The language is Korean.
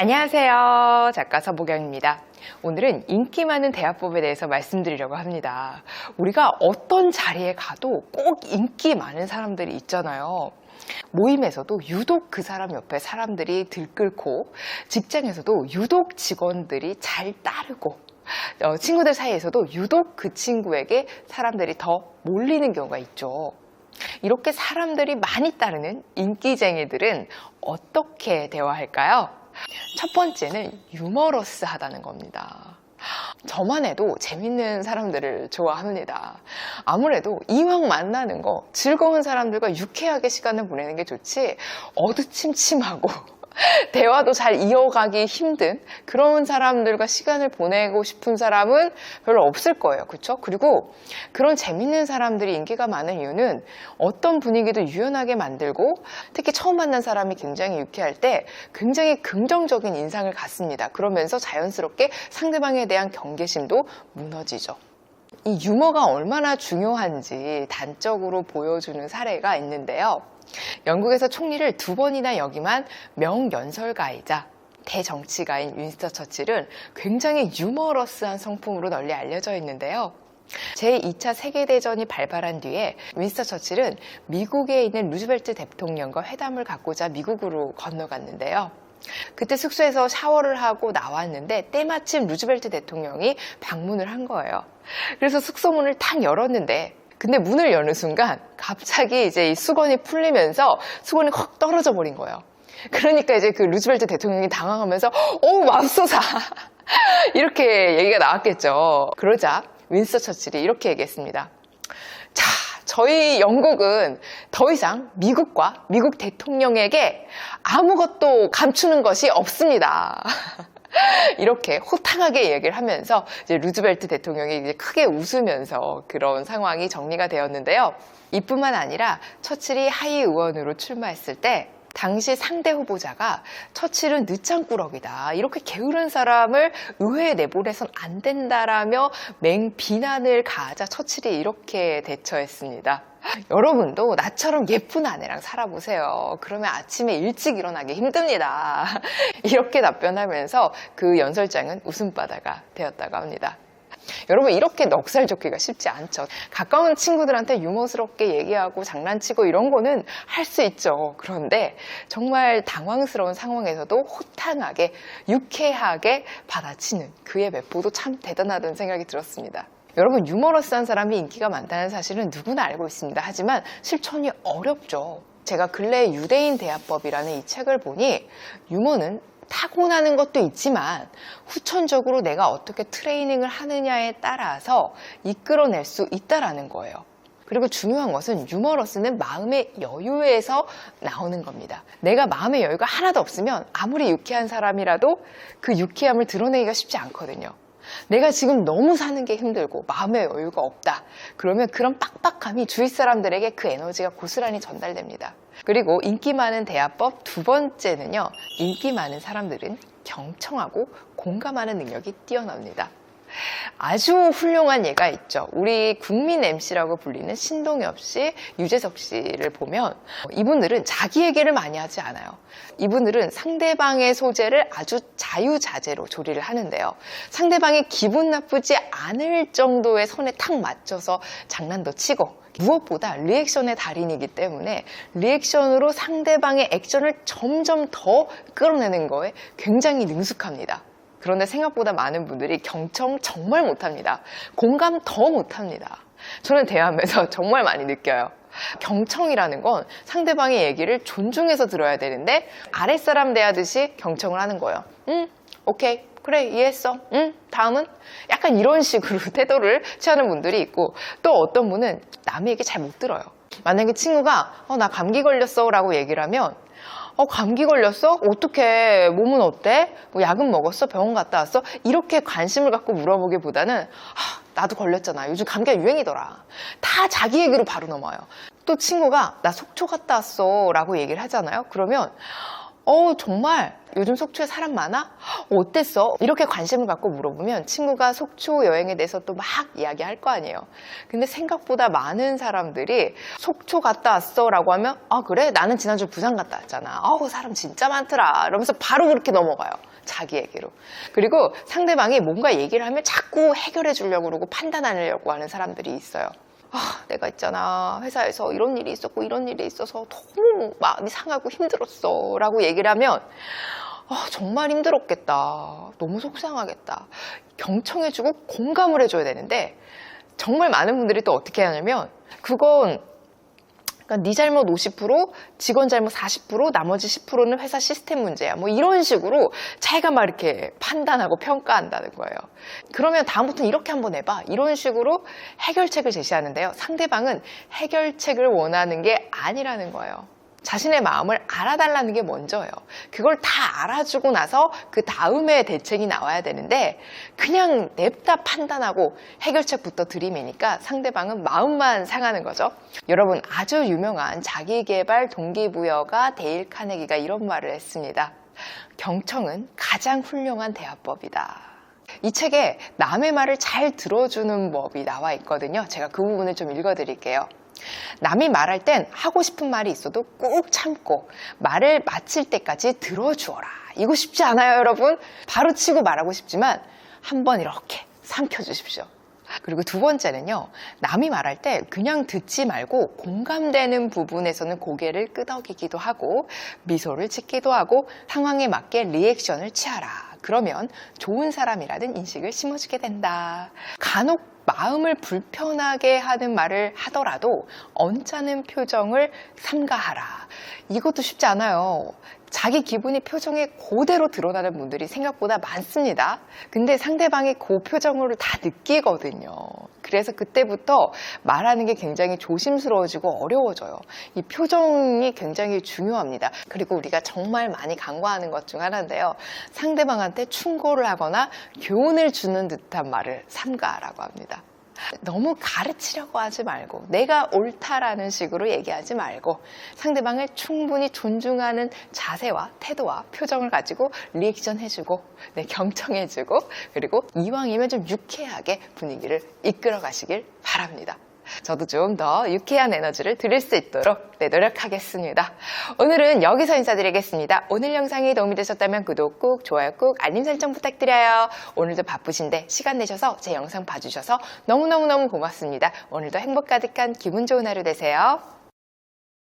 안녕하세요. 작가 서보경입니다. 오늘은 인기 많은 대화법에 대해서 말씀드리려고 합니다. 우리가 어떤 자리에 가도 꼭 인기 많은 사람들이 있잖아요. 모임에서도 유독 그 사람 옆에 사람들이 들끓고, 직장에서도 유독 직원들이 잘 따르고, 친구들 사이에서도 유독 그 친구에게 사람들이 더 몰리는 경우가 있죠. 이렇게 사람들이 많이 따르는 인기쟁이들은 어떻게 대화할까요? 첫 번째는 유머러스하다는 겁니다. 저만 해도 재밌는 사람들을 좋아합니다. 아무래도 이왕 만나는 거 즐거운 사람들과 유쾌하게 시간을 보내는 게 좋지, 어두침침하고 대화도 잘 이어가기 힘든 그런 사람들과 시간을 보내고 싶은 사람은 별로 없을 거예요. 그렇죠? 그리고 그런 재밌는 사람들이 인기가 많은 이유는 어떤 분위기도 유연하게 만들고, 특히 처음 만난 사람이 굉장히 유쾌할 때 굉장히 긍정적인 인상을 갖습니다. 그러면서 자연스럽게 상대방에 대한 경계심도 무너지죠. 이 유머가 얼마나 중요한지 단적으로 보여주는 사례가 있는데요. 영국에서 총리를 2번이나 역임한 명연설가이자 대정치가인 윈스턴 처칠은 굉장히 유머러스한 성품으로 널리 알려져 있는데요. 제2차 세계대전이 발발한 뒤에 윈스턴 처칠은 미국에 있는 루즈벨트 대통령과 회담을 갖고자 미국으로 건너갔는데요. 그때 숙소에서 샤워를 하고 나왔는데 때마침 루즈벨트 대통령이 방문을 한 거예요. 그래서 숙소 문을 탁 열었는데, 근데 문을 여는 순간 갑자기 이제 이 수건이 풀리면서 수건이 확 떨어져 버린 거예요. 그러니까 이제 그 루즈벨트 대통령이 당황하면서 맙소사 이렇게 얘기가 나왔겠죠. 그러자 윈스턴 처칠이 이렇게 얘기했습니다. 자, 저희 영국은 더 이상 미국과 미국 대통령에게 아무것도 감추는 것이 없습니다. 이렇게 호탕하게 얘기를 하면서 이제 루즈벨트 대통령이 이제 크게 웃으면서 그런 상황이 정리가 되었는데요. 이뿐만 아니라 처칠이 하위 의원으로 출마했을 때 당시 상대 후보자가 처칠은 늦장꾸러기다, 이렇게 게으른 사람을 의회에 내보내선 안 된다라며 맹비난을 가하자 처칠이 이렇게 대처했습니다. 여러분도 나처럼 예쁜 아내랑 살아보세요. 그러면 아침에 일찍 일어나기 힘듭니다. 이렇게 답변하면서 그 연설장은 웃음바다가 되었다고 합니다. 여러분, 이렇게 넉살 좋기가 쉽지 않죠. 가까운 친구들한테 유머스럽게 얘기하고 장난치고 이런 거는 할 수 있죠. 그런데 정말 당황스러운 상황에서도 호탕하게 유쾌하게 받아치는 그의 배포도 참 대단하다는 생각이 들었습니다. 여러분, 유머러스한 사람이 인기가 많다는 사실은 누구나 알고 있습니다. 하지만 실천이 어렵죠. 제가 근래 유대인 대화법이라는 이 책을 보니 유머는 타고나는 것도 있지만 후천적으로 내가 어떻게 트레이닝을 하느냐에 따라서 이끌어낼 수 있다라는 거예요. 그리고 중요한 것은 유머러스는 마음의 여유에서 나오는 겁니다. 내가 마음의 여유가 하나도 없으면 아무리 유쾌한 사람이라도 그 유쾌함을 드러내기가 쉽지 않거든요. 내가 지금 너무 사는 게 힘들고 마음의 여유가 없다, 그러면 그런 빡빡함이 주위 사람들에게 그 에너지가 고스란히 전달됩니다. 그리고 인기 많은 대화법 두 번째는요, 인기 많은 사람들은 경청하고 공감하는 능력이 뛰어납니다. 아주 훌륭한 예가 있죠. 우리 국민 MC라고 불리는 신동엽 씨, 유재석 씨를 보면 이분들은 자기 얘기를 많이 하지 않아요. 이분들은 상대방의 소재를 아주 자유자재로 조리를 하는데요. 상대방이 기분 나쁘지 않을 정도의 선에 탁 맞춰서 장난도 치고, 무엇보다 리액션의 달인이기 때문에 리액션으로 상대방의 액션을 점점 더 끌어내는 거에 굉장히 능숙합니다. 그런데 생각보다 많은 분들이 경청 정말 못합니다. 공감 더 못합니다. 저는 대화하면서 정말 많이 느껴요. 경청이라는 건 상대방의 얘기를 존중해서 들어야 되는데 아랫사람 대하듯이 경청을 하는 거예요. 오케이, 그래, 이해했어. 다음은? 약간 이런 식으로 태도를 취하는 분들이 있고, 또 어떤 분은 남의 얘기 잘 못 들어요. 만약에 친구가 나 감기 걸렸어 라고 얘기를 하면, 감기 걸렸어? 어떡해? 몸은 어때? 뭐 약은 먹었어? 병원 갔다 왔어? 이렇게 관심을 갖고 물어보기보다는 나도 걸렸잖아, 요즘 감기가 유행이더라, 다 자기 얘기로 바로 넘어요. 또 친구가 나 속초 갔다 왔어 라고 얘기를 하잖아요. 그러면 정말 요즘 속초에 사람 많아? 어땠어? 이렇게 관심을 갖고 물어보면 친구가 속초 여행에 대해서 또 막 이야기할 거 아니에요. 근데 생각보다 많은 사람들이 속초 갔다 왔어 라고 하면 아 그래? 나는 지난주 부산 갔다 왔잖아. 사람 진짜 많더라. 이러면서 바로 그렇게 넘어가요. 자기 얘기로. 그리고 상대방이 뭔가 얘기를 하면 자꾸 해결해 주려고 그러고 판단하려고 하는 사람들이 있어요. 내가 있잖아 회사에서 이런 일이 있었고 이런 일이 있어서 너무 마음이 상하고 힘들었어 라고 얘기를 하면 정말 힘들었겠다, 너무 속상하겠다, 경청해주고 공감을 해줘야 되는데 정말 많은 분들이 또 어떻게 하냐면 그건 그러니까 네 잘못 50%, 직원 잘못 40%, 나머지 10%는 회사 시스템 문제야. 뭐 이런 식으로 자기가 막 이렇게 판단하고 평가한다는 거예요. 그러면 다음부터는 이렇게 한번 해봐. 이런 식으로 해결책을 제시하는데요. 상대방은 해결책을 원하는 게 아니라는 거예요. 자신의 마음을 알아달라는 게 먼저예요. 그걸 다 알아주고 나서 그 다음에 대책이 나와야 되는데 그냥 냅다 판단하고 해결책부터 들이매니까 상대방은 마음만 상하는 거죠. 여러분, 아주 유명한 자기계발 동기부여가 데일 카네기가 이런 말을 했습니다. 경청은 가장 훌륭한 대화법이다. 이 책에 남의 말을 잘 들어주는 법이 나와 있거든요. 제가 그 부분을 좀 읽어드릴게요. 남이 말할 땐 하고 싶은 말이 있어도 꾹 참고 말을 마칠 때까지 들어주어라. 이거 쉽지 않아요, 여러분? 바로 치고 말하고 싶지만 한번 이렇게 삼켜주십시오. 그리고 두 번째는요, 남이 말할 때 그냥 듣지 말고 공감되는 부분에서는 고개를 끄덕이기도 하고 미소를 짓기도 하고 상황에 맞게 리액션을 취하라. 그러면 좋은 사람이라는 인식을 심어주게 된다. 간혹 마음을 불편하게 하는 말을 하더라도 언짢은 표정을 삼가하라. 이것도 쉽지 않아요. 자기 기분이 표정에 그대로 드러나는 분들이 생각보다 많습니다. 근데 상대방이 그 표정으로 다 느끼거든요. 그래서 그때부터 말하는 게 굉장히 조심스러워지고 어려워져요. 이 표정이 굉장히 중요합니다. 그리고 우리가 정말 많이 간과하는 것 중 하나인데요. 상대방한테 충고를 하거나 교훈을 주는 듯한 말을 삼가라고 합니다. 너무 가르치려고 하지 말고 내가 옳다라는 식으로 얘기하지 말고 상대방을 충분히 존중하는 자세와 태도와 표정을 가지고 리액션 해주고 경청해주고 그리고 이왕이면 좀 유쾌하게 분위기를 이끌어 가시길 바랍니다. 저도 좀 더 유쾌한 에너지를 드릴 수 있도록 노력하겠습니다. 오늘은 여기서 인사드리겠습니다. 오늘 영상이 도움이 되셨다면 구독 꾹, 좋아요 꾹, 알림 설정 부탁드려요. 오늘도 바쁘신데 시간 내셔서 제 영상 봐주셔서 너무너무 고맙습니다. 오늘도 행복 가득한 기분 좋은 하루 되세요.